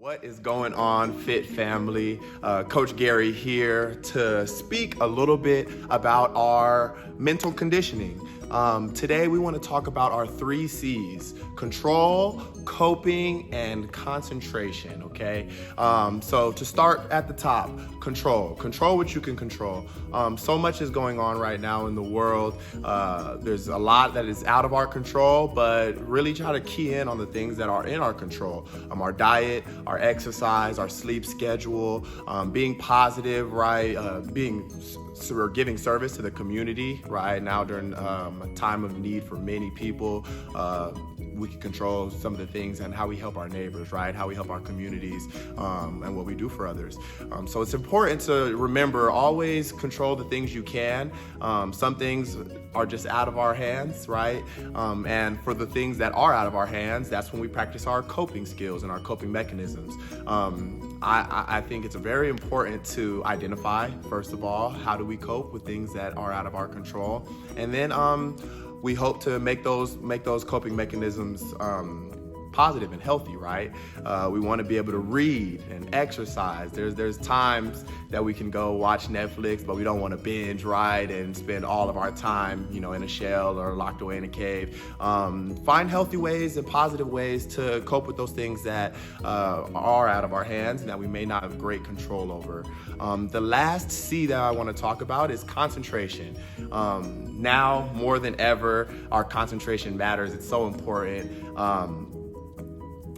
What is going on, Fit Family? Coach Gary here to speak a little bit about our mental conditioning. Today we want to talk about our 3 C's: control, coping, and concentration, okay? So to start at the top, control. Control what you can control. So much is going on right now in the world. There's a lot that is out of our control, but really try to key in on the things that are in our control. Our diet, our exercise, our sleep schedule, being positive, right? We're giving service to the community right now during a time of need for many people. We can control some of the things and how we help our neighbors, right? How we help our communities, and what we do for others. So it's important to remember, always control the things you can. Some things are just out of our hands, right? And for the things that are out of our hands, that's when we practice our coping skills and our coping mechanisms. I think it's very important to identify, first of all, how do we cope with things that are out of our control, and then we hope to make those coping mechanisms positive and healthy, right? We want to be able to read and exercise. There's times that we can go watch Netflix, but we don't want to binge, right? And spend all of our time, in a shell or locked away in a cave. Find healthy ways and positive ways to cope with those things that are out of our hands and that we may not have great control over. The last C that I want to talk about is concentration. Now more than ever, our concentration matters. It's so important.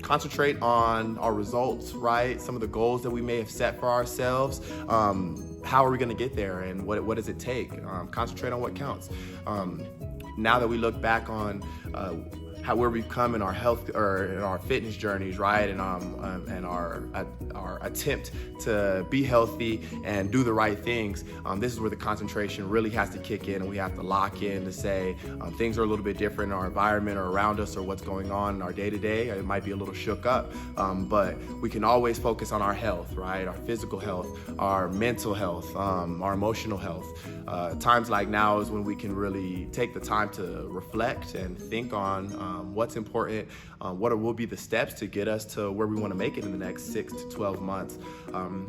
Concentrate on our results, right? Some of the goals that we may have set for ourselves. How are we going to get there, and what does it take? Concentrate on what counts. Now that we look back on where we've come in our health or in our fitness journeys, right, and our attempt to be healthy and do the right things, this is where the concentration really has to kick in, and we have to lock in to say things are a little bit different in our environment or around us, or what's going on in our day-to-day. It might be a little shook up, but we can always focus on our health, right? Our physical health, our mental health, our emotional health. Times like now is when we can really take the time to reflect and think on what's important, what will be the steps to get us to where we want to make it in the next 6 to 12 months.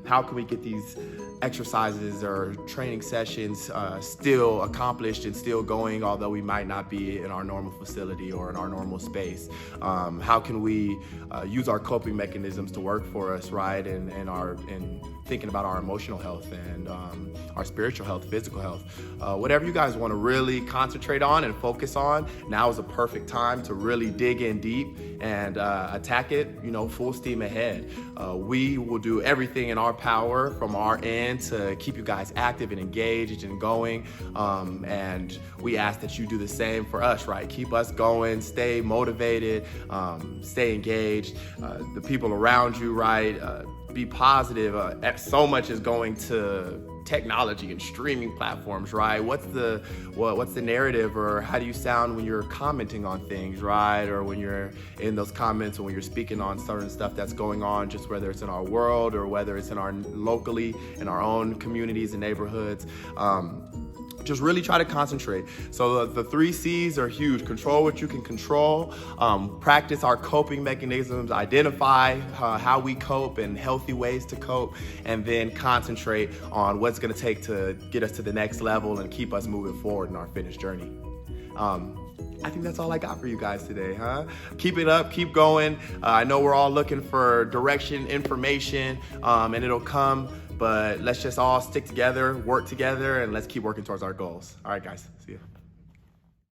How can we get these exercises or training sessions still accomplished and still going, although we might not be in our normal facility or in our normal space? How can we use our coping mechanisms to work for us, right? And thinking about our emotional health and our spiritual health, physical health. Whatever you guys want to really concentrate on and focus on, now is a perfect time to really dig in deep and attack it, full steam ahead. We will do everything in our power from our end to keep you guys active and engaged and going. And we ask that you do the same for us, right? Keep us going, stay motivated, stay engaged. The people around you, right? Be positive. So much is going to technology and streaming platforms, right? What's the narrative, or how do you sound when you're commenting on things, right? Or when you're in those comments, or when you're speaking on certain stuff that's going on, just whether it's in our world or whether it's in our locally, in our own communities and neighborhoods. Just really try to concentrate. So the 3 C's are huge. Control what you can control. Practice our coping mechanisms. Identify how we cope and healthy ways to cope. And then concentrate on what's going to take to get us to the next level and keep us moving forward in our fitness journey. I think that's all I got for you guys today, huh? Keep it up, keep going. I know we're all looking for direction, information, and it'll come. But let's just all stick together, work together, and let's keep working towards our goals. All right, guys, see ya.